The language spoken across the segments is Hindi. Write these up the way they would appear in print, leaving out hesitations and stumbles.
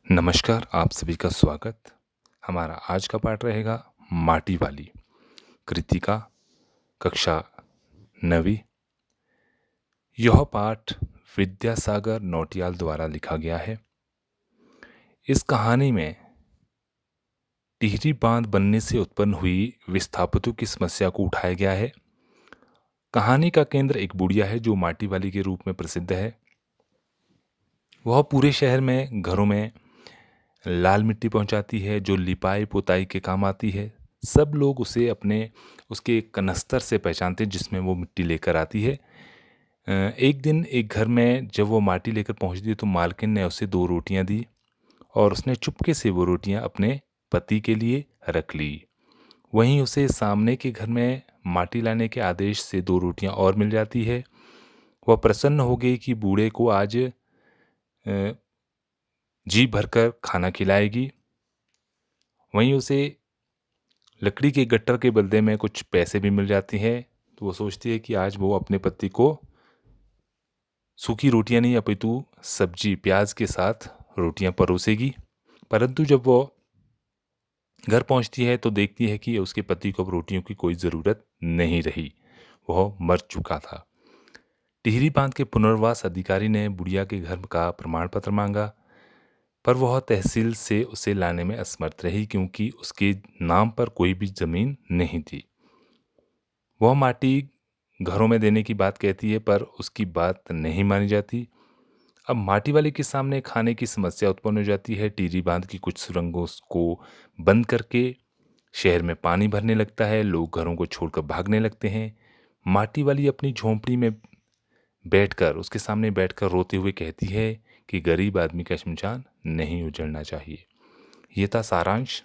नमस्कार, आप सभी का स्वागत। हमारा आज का पाठ रहेगा माटी वाली कृतिका कक्षा 9वीं। यह पाठ विद्यासागर नौटियाल द्वारा लिखा गया है। इस कहानी में टिहरी बांध बनने से उत्पन्न हुई विस्थापितों की समस्या को उठाया गया है। कहानी का केंद्र एक बुढ़िया है जो माटी वाली के रूप में प्रसिद्ध है। वह पूरे शहर में घरों में लाल मिट्टी पहुंचाती है जो लिपाई पुताई के काम आती है। सब लोग उसे अपने उसके कनस्तर से पहचानते हैं जिसमें वो मिट्टी लेकर आती है। एक दिन एक घर में जब वो माटी लेकर पहुंचती है तो मालकिन ने उसे 2 रोटियां दी और उसने चुपके से वो रोटियां अपने पति के लिए रख ली। वहीं उसे सामने के घर में माटी लाने के आदेश से 2 रोटियां और मिल जाती है। वह प्रसन्न हो गई कि बूढ़े को आज जी भरकर खाना खिलाएगी। वहीं उसे लकड़ी के गट्टर के बदले में कुछ पैसे भी मिल जाते हैं। तो वो सोचती है कि आज वो अपने पति को सूखी रोटियां नहीं अपितु सब्जी प्याज के साथ रोटियां परोसेगी। परंतु जब वो घर पहुंचती है तो देखती है कि उसके पति को अब रोटियों की कोई ज़रूरत नहीं रही, वह मर चुका था। टिहरी बांध के पुनर्वास अधिकारी ने बुढ़िया के घर का प्रमाण पत्र मांगा, पर वह तहसील से उसे लाने में असमर्थ रही क्योंकि उसके नाम पर कोई भी जमीन नहीं थी। वह माटी घरों में देने की बात कहती है पर उसकी बात नहीं मानी जाती। अब माटी वाले के सामने खाने की समस्या उत्पन्न हो जाती है। टिहरी बांध की कुछ सुरंगों को बंद करके शहर में पानी भरने लगता है। लोग घरों को छोड़कर भागने लगते हैं। माटी वाली अपनी झोंपड़ी में बैठकर उसके सामने बैठकर रोते हुए कहती है कि गरीब आदमी का शमशान नहीं उजड़ना चाहिए। ये था सारांश।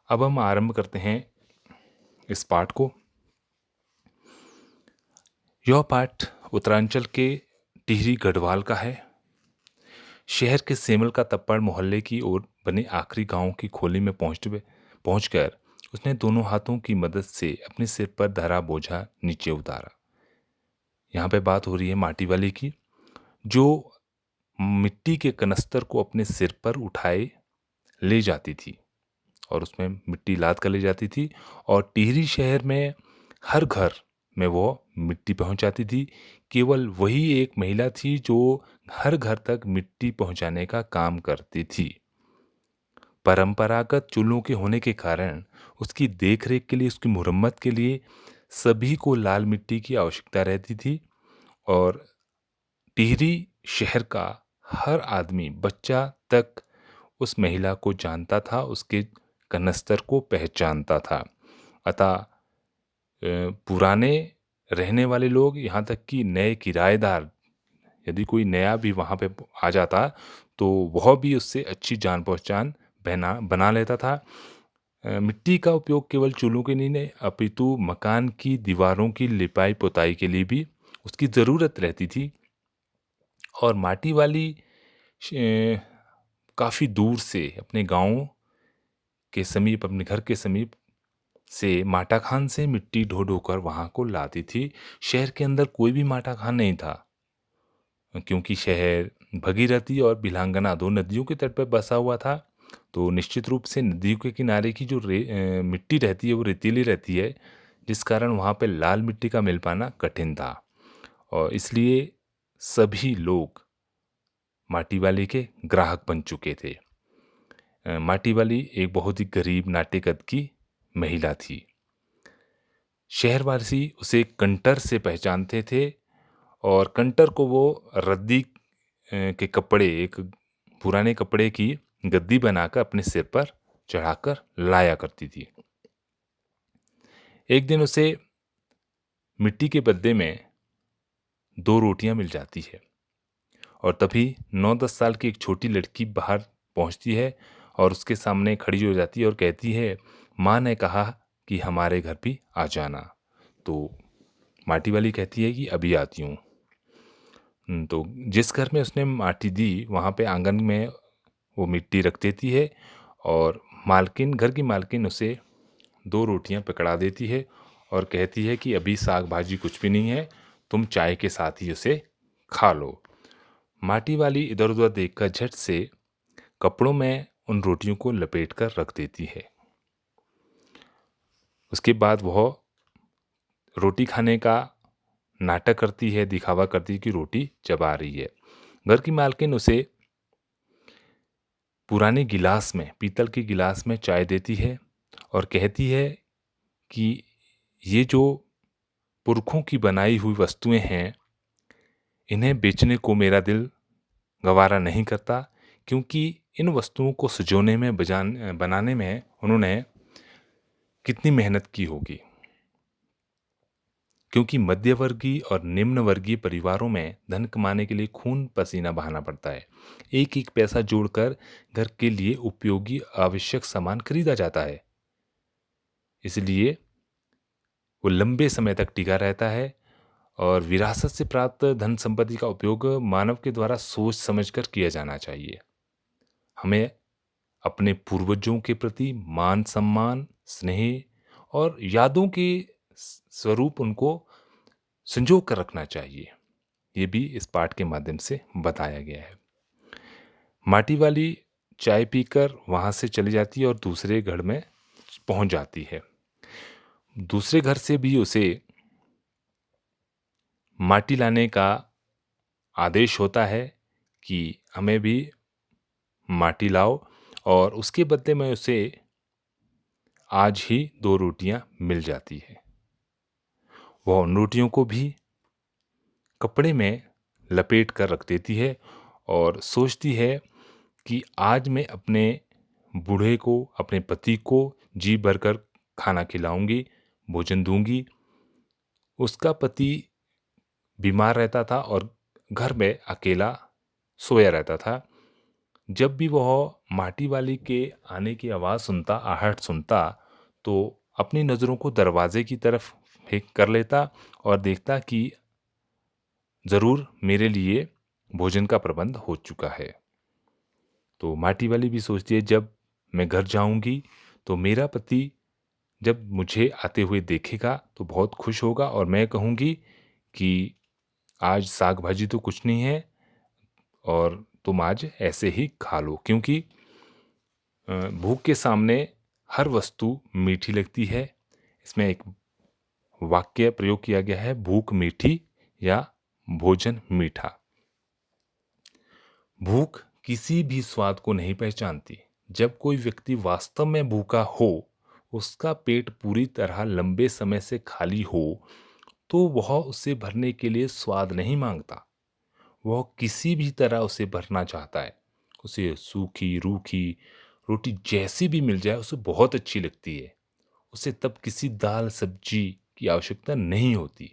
अब हम आरंभ करते हैं इस पाठ को। यह पाठ उत्तरांचल के टिहरी गढ़वाल का है। शहर के सेमल का तप्पड़ मोहल्ले की ओर बने आखिरी गांव की खोली में पहुंचकर उसने दोनों हाथों की मदद से अपने सिर पर धरा बोझा नीचे उतारा। यहाँ पे बात हो रही है माटी वाली की, जो मिट्टी के कनस्तर को अपने सिर पर उठाए ले जाती थी और उसमें मिट्टी लाद कर ले जाती थी। और टिहरी शहर में हर घर में वो मिट्टी पहुंचाती थी। केवल वही एक महिला थी जो हर घर तक मिट्टी पहुंचाने का काम करती थी। परंपरागत चूल्हों के होने के कारण उसकी देखरेख के लिए, उसकी मुरम्मत के लिए सभी को लाल मिट्टी की आवश्यकता रहती थी। और टिहरी शहर का हर आदमी, बच्चा तक उस महिला को जानता था, उसके कनस्तर को पहचानता था। अतः पुराने रहने वाले लोग, यहाँ तक कि नए किराएदार, यदि कोई नया भी वहाँ पे आ जाता तो वह भी उससे अच्छी जान पहचान बना लेता था। मिट्टी का उपयोग केवल चूल्हों के नहीं अपितु मकान की दीवारों की लिपाई पुताई के लिए भी उसकी ज़रूरत रहती थी। और माटी वाली काफ़ी दूर से अपने गाँव के समीप, अपने घर के समीप से माटा खान से मिट्टी ढो ढो कर वहाँ को लाती थी। शहर के अंदर कोई भी माटा खान नहीं था क्योंकि शहर भगीरथी और बिलांगना 2 नदियों के तट पर बसा हुआ था। तो निश्चित रूप से नदियों के किनारे की जो मिट्टी रहती है वो रेतीली रहती है, जिस कारण वहाँ पे लाल मिट्टी का मिल पाना कठिन था। और इसलिए सभी लोग माटी वाली के ग्राहक बन चुके थे। माटी वाली एक बहुत ही गरीब नाटे कद की महिला थी। शहरवासी उसे कंटर से पहचानते थे और कंटर को वो रद्दी के कपड़े, एक पुराने कपड़े की गद्दी बनाकर अपने सिर पर चढ़ाकर लाया करती थी। एक दिन उसे मिट्टी के बदले में 2 रोटियां मिल जाती है और तभी 9-10 साल की एक छोटी लड़की बाहर पहुंचती है और उसके सामने खड़ी हो जाती है और कहती है, माँ ने कहा कि हमारे घर भी आ जाना। तो माटी वाली कहती है कि अभी आती हूँ। तो जिस घर में उसने माटी दी वहाँ पे आंगन में वो मिट्टी रख देती है और घर की मालकिन उसे 2 रोटियां पकड़ा देती है और कहती है कि अभी साग भाजी कुछ भी नहीं है, तुम चाय के साथ ही उसे खा लो। माटी वाली इधर उधर देखकर झट से कपड़ों में उन रोटियों को लपेट कर रख देती है। उसके बाद वह रोटी खाने का नाटक करती है, दिखावा करती है कि रोटी चबा रही है। घर की मालकिन उसे पुराने गिलास में, पीतल के गिलास में चाय देती है और कहती है कि ये जो पुरखों की बनाई हुई वस्तुएं हैं, इन्हें बेचने को मेरा दिल गवारा नहीं करता, क्योंकि इन वस्तुओं को सजोने में, बनाने में उन्होंने कितनी मेहनत की होगी। क्योंकि मध्यवर्गीय और निम्न वर्गीय परिवारों में धन कमाने के लिए खून पसीना बहाना पड़ता है। एक एक पैसा जोड़कर घर के लिए उपयोगी आवश्यक सामान खरीदा जाता है। इसलिए वो लंबे समय तक टिका रहता है और विरासत से प्राप्त धन संपत्ति का उपयोग मानव के द्वारा सोच समझकर किया जाना चाहिए। हमें अपने पूर्वजों के प्रति मान सम्मान, स्नेह और यादों के स्वरूप उनको संजो कर रखना चाहिए। ये भी इस पाठ के माध्यम से बताया गया है। माटी वाली चाय पीकर वहाँ से चली जाती है और दूसरे घर में पहुँच जाती है। दूसरे घर से भी उसे माटी लाने का आदेश होता है कि हमें भी माटी लाओ, और उसके बदले में उसे आज ही 2 रोटियां मिल जाती है। वह उन रोटियों को भी कपड़े में लपेट कर रख देती है और सोचती है कि आज मैं अपने बूढ़े को, अपने पति को जी भरकर खाना खिलाऊंगी, भोजन दूंगी। उसका पति बीमार रहता था और घर में अकेला सोया रहता था। जब भी वह माटी वाली के आने की आवाज़ सुनता, आहट सुनता, तो अपनी नज़रों को दरवाजे की तरफ फेंक कर लेता और देखता कि ज़रूर मेरे लिए भोजन का प्रबंध हो चुका है। तो माटी वाली भी सोचती है, जब मैं घर जाऊंगी तो मेरा पति जब मुझे आते हुए देखेगा तो बहुत खुश होगा और मैं कहूँगी कि आज साग भाजी तो कुछ नहीं है और तुम आज ऐसे ही खा लो, क्योंकि भूख के सामने हर वस्तु मीठी लगती है। इसमें एक वाक्य प्रयोग किया गया है, भूख मीठी या भोजन मीठा। भूख किसी भी स्वाद को नहीं पहचानती। जब कोई व्यक्ति वास्तव में भूखा हो, उसका पेट पूरी तरह लंबे समय से खाली हो, तो वह उसे भरने के लिए स्वाद नहीं मांगता। वह किसी भी तरह उसे भरना चाहता है। उसे सूखी रूखी रोटी जैसी भी मिल जाए उसे बहुत अच्छी लगती है। उसे तब किसी दाल सब्जी की आवश्यकता नहीं होती।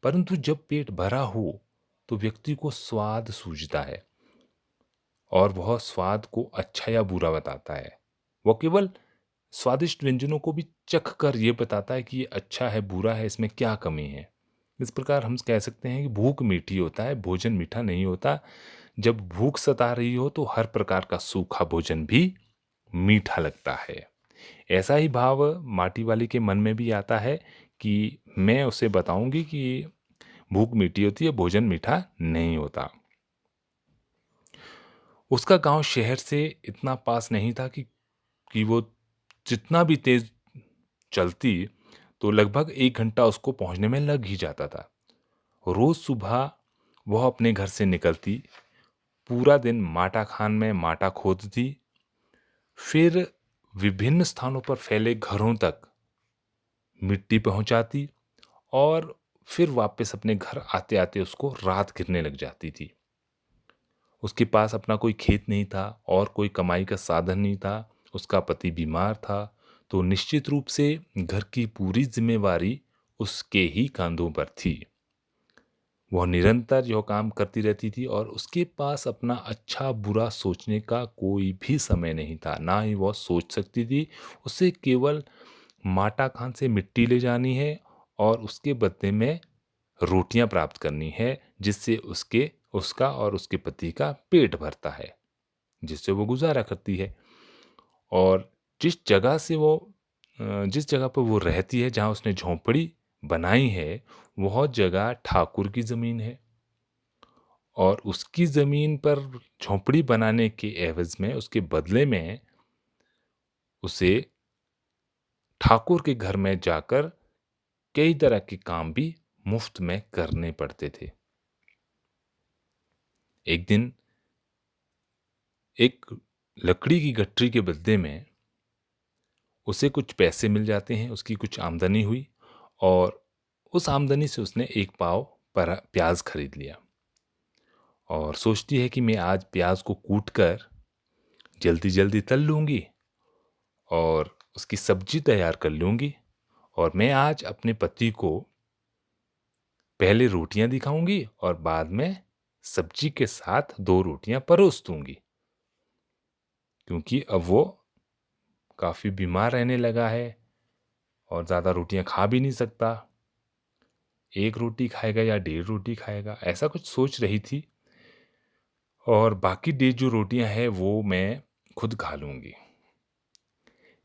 परंतु जब पेट भरा हो तो व्यक्ति को स्वाद सूझता है और वह स्वाद को अच्छा या बुरा बताता है। वह केवल स्वादिष्ट व्यंजनों को भी चख कर ये बताता है कि ये अच्छा है, बुरा है, इसमें क्या कमी है। इस प्रकार हम कह सकते हैं कि भूख मीठी होता है, भोजन मीठा नहीं होता। जब भूख सता रही हो तो हर प्रकार का सूखा भोजन भी मीठा लगता है। ऐसा ही भाव माटी वाली के मन में भी आता है कि मैं उसे बताऊंगी कि भूख मीठी होती है, भोजन मीठा नहीं होता। उसका गांव शहर से इतना पास नहीं था कि वो जितना भी तेज चलती तो लगभग 1 घंटा उसको पहुंचने में लग ही जाता था। रोज सुबह वह अपने घर से निकलती, पूरा दिन माटा खान में माटा खोदती, फिर विभिन्न स्थानों पर फैले घरों तक मिट्टी पहुंचाती और फिर वापस अपने घर आते आते उसको रात घिरने लग जाती थी। उसके पास अपना कोई खेत नहीं था और कोई कमाई का साधन नहीं था। उसका पति बीमार था, तो निश्चित रूप से घर की पूरी जिम्मेवारी उसके ही कंधों पर थी। वह निरंतर जो काम करती रहती थी और उसके पास अपना अच्छा बुरा सोचने का कोई भी समय नहीं था, ना ही वह सोच सकती थी। उसे केवल माटा खान से मिट्टी ले जानी है और उसके बदले में रोटियां प्राप्त करनी है, जिससे उसका और उसके पति का पेट भरता है, जिससे वो गुजारा करती है। और जिस जगह पर वो रहती है, जहाँ उसने झोंपड़ी बनाई है, वह जगह ठाकुर की ज़मीन है। और उसकी ज़मीन पर झोंपड़ी बनाने के एवज़ में, उसके बदले में उसे ठाकुर के घर में जाकर कई तरह के काम भी मुफ्त में करने पड़ते थे। एक दिन एक लकड़ी की गठरी के बदले में उसे कुछ पैसे मिल जाते हैं, उसकी कुछ आमदनी हुई और उस आमदनी से उसने एक पाव प्याज खरीद लिया और सोचती है कि मैं आज प्याज को कूट कर जल्दी जल्दी तल लूँगी और उसकी सब्जी तैयार कर लूँगी और मैं आज अपने पति को पहले रोटियां दिखाऊंगी और बाद में सब्जी के साथ 2 रोटियां परोस दूंगी, क्योंकि अब वो काफ़ी बीमार रहने लगा है और ज़्यादा रोटियां खा भी नहीं सकता। 1 रोटी खाएगा या 1.5 रोटी खाएगा, ऐसा कुछ सोच रही थी और बाकी 1.5 जो रोटियां हैं वो मैं खुद खा लूँगी।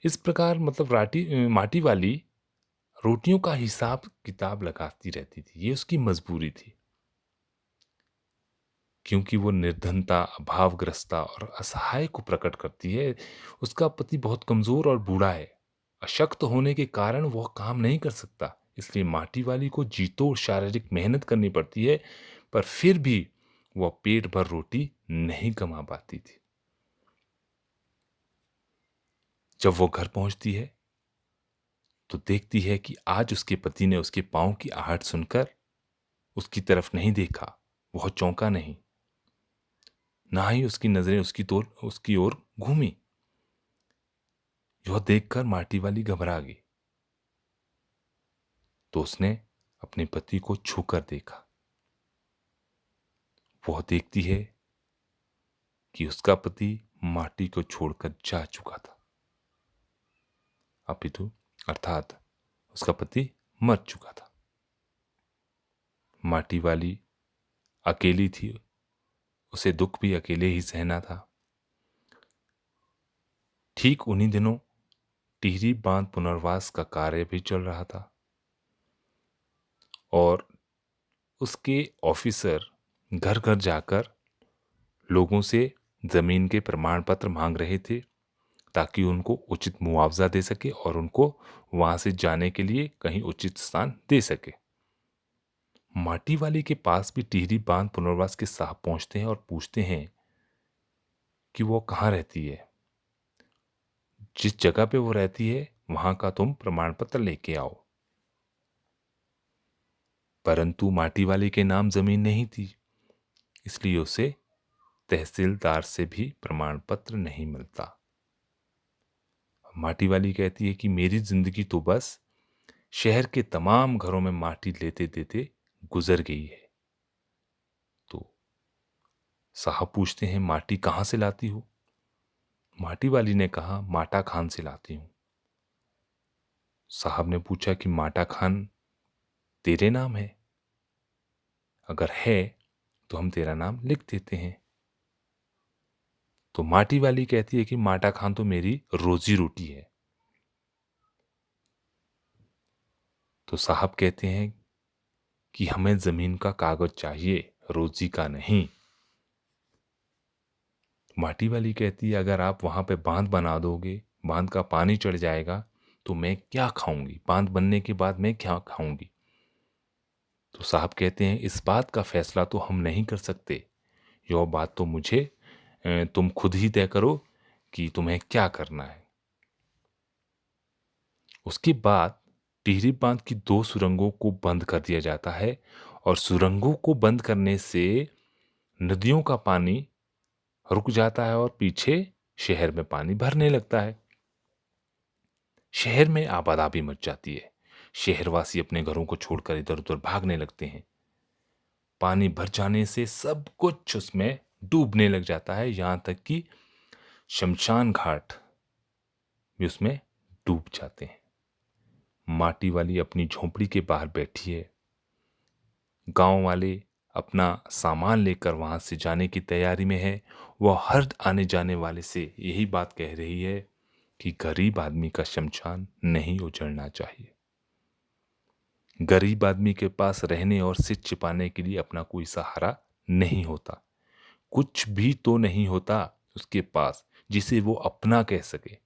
इस प्रकार मतलब माटी वाली रोटियों का हिसाब-किताब लगाती रहती थी, ये उसकी मजबूरी थी। क्योंकि वो निर्धनता, अभावग्रस्तता और असहाय को प्रकट करती है। उसका पति बहुत कमज़ोर और बूढ़ा है। अशक्त होने के कारण वह काम नहीं कर सकता, इसलिए माटी वाली को जी तोड़ शारीरिक मेहनत करनी पड़ती है, पर फिर भी वह पेट भर रोटी नहीं कमा पाती थी। जब वो घर पहुंचती है, तो देखती है कि आज उसके पति ने उसके पाँव की आहट सुनकर उसकी तरफ नहीं देखा, वह चौंका नहीं, ना ही उसकी नज़रें उसकी ओर घूमी। यह देखकर माटी वाली घबरा गई, तो उसने अपने पति को छूकर देखा। वह देखती है कि उसका पति माटी को छोड़कर जा चुका था, अपितु अर्थात उसका पति मर चुका था। माटी वाली अकेली थी, उसे दुख भी अकेले ही सहना था। ठीक उन्हीं दिनों टिहरी बांध पुनर्वास का कार्य भी चल रहा था और उसके ऑफिसर घर घर जाकर लोगों से जमीन के प्रमाण पत्र मांग रहे थे, ताकि उनको उचित मुआवजा दे सके और उनको वहां से जाने के लिए कहीं उचित स्थान दे सके। माटी वाली के पास भी टिहरी बांध पुनर्वास के साहब पहुंचते हैं और पूछते हैं कि वो कहाँ रहती है। जिस जगह पे वो रहती है वहां का तुम प्रमाण पत्र लेके आओ। परंतु माटी वाली के नाम जमीन नहीं थी, इसलिए उसे तहसीलदार से भी प्रमाण पत्र नहीं मिलता। माटी वाली कहती है कि मेरी जिंदगी तो बस शहर के तमाम घरों में माटी लेते देते गुजर गई है। तो साहब पूछते हैं माटी कहाँ से लाती हो? माटी वाली ने कहा माटा खान से लाती हूं। साहब ने पूछा कि माटा खान तेरे नाम है? अगर है तो हम तेरा नाम लिख देते हैं। तो माटी वाली कहती है कि माटा खान तो मेरी रोजी रोटी है। तो साहब कहते हैं कि हमें जमीन का कागज चाहिए, रोजी का नहीं। माटी वाली कहती है अगर आप वहां पे बांध बना दोगे, बांध का पानी चढ़ जाएगा, तो मैं क्या खाऊंगी? बांध बनने के बाद मैं क्या खाऊंगी? तो साहब कहते हैं इस बात का फैसला तो हम नहीं कर सकते, यह बात तो तुम खुद ही तय करो कि तुम्हें क्या करना है। उसके बाद टिहरी बांध की 2 सुरंगों को बंद कर दिया जाता है और सुरंगों को बंद करने से नदियों का पानी रुक जाता है और पीछे शहर में पानी भरने लगता है। शहर में आबादी मच जाती है। शहरवासी अपने घरों को छोड़कर इधर उधर भागने लगते हैं। पानी भर जाने से सब कुछ उसमें डूबने लग जाता है, यहां तक कि शमशान घाट भी उसमें डूब जाते हैं। माटी वाली अपनी झोंपड़ी के बाहर बैठी है। गांव वाले अपना सामान लेकर वहां से जाने की तैयारी में है। वह हर आने जाने वाले से यही बात कह रही है कि गरीब आदमी का शमशान नहीं उजड़ना चाहिए। गरीब आदमी के पास रहने और सिर छिपाने के लिए अपना कोई सहारा नहीं होता। कुछ भी तो नहीं होता उसके पास जिसे वो अपना कह सके।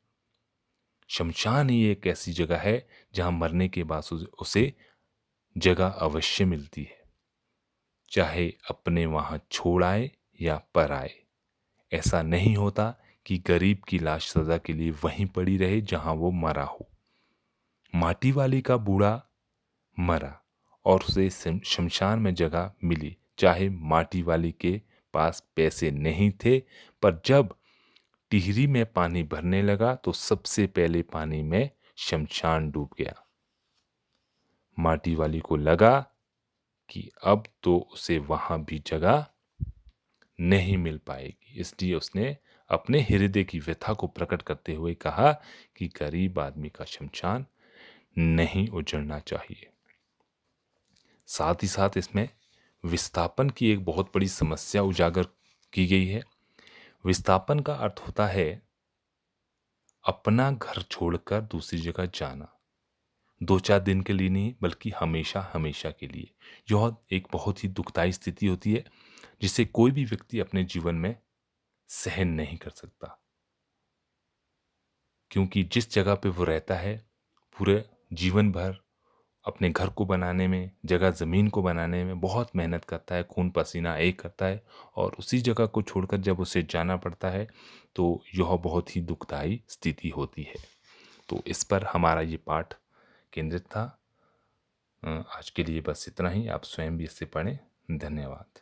शमशान ही एक ऐसी जगह है जहां मरने के बाद उसे जगह अवश्य मिलती है, चाहे अपने वहां छोड़ आए या पर आए। ऐसा नहीं होता कि गरीब की लाश सजा के लिए वहीं पड़ी रहे जहां वो मरा हो। माटी वाली का बूढ़ा मरा और उसे शमशान में जगह मिली, चाहे माटी वाली के पास पैसे नहीं थे, पर जब टिहरी में पानी भरने लगा तो सबसे पहले पानी में शमशान डूब गया। माटी वाली को लगा कि अब तो उसे वहां भी जगह नहीं मिल पाएगी, इसलिए उसने अपने हृदय की व्यथा को प्रकट करते हुए कहा कि गरीब आदमी का शमशान नहीं उजड़ना चाहिए। साथ ही साथ इसमें विस्थापन की एक बहुत बड़ी समस्या उजागर की गई है। विस्थापन का अर्थ होता है अपना घर छोड़कर दूसरी जगह जाना। 2-4 दिन के लिए नहीं बल्कि हमेशा हमेशा के लिए। यह एक बहुत ही दुखदाई स्थिति होती है जिसे कोई भी व्यक्ति अपने जीवन में सहन नहीं कर सकता, क्योंकि जिस जगह पे वो रहता है पूरे जीवन भर अपने घर को बनाने में, जगह ज़मीन को बनाने में बहुत मेहनत करता है, खून पसीना एक करता है, और उसी जगह को छोड़कर जब उसे जाना पड़ता है तो यह बहुत ही दुखदाई स्थिति होती है। तो इस पर हमारा ये पाठ केंद्रित था। आज के लिए बस इतना ही। आप स्वयं भी इससे पढ़ें। धन्यवाद।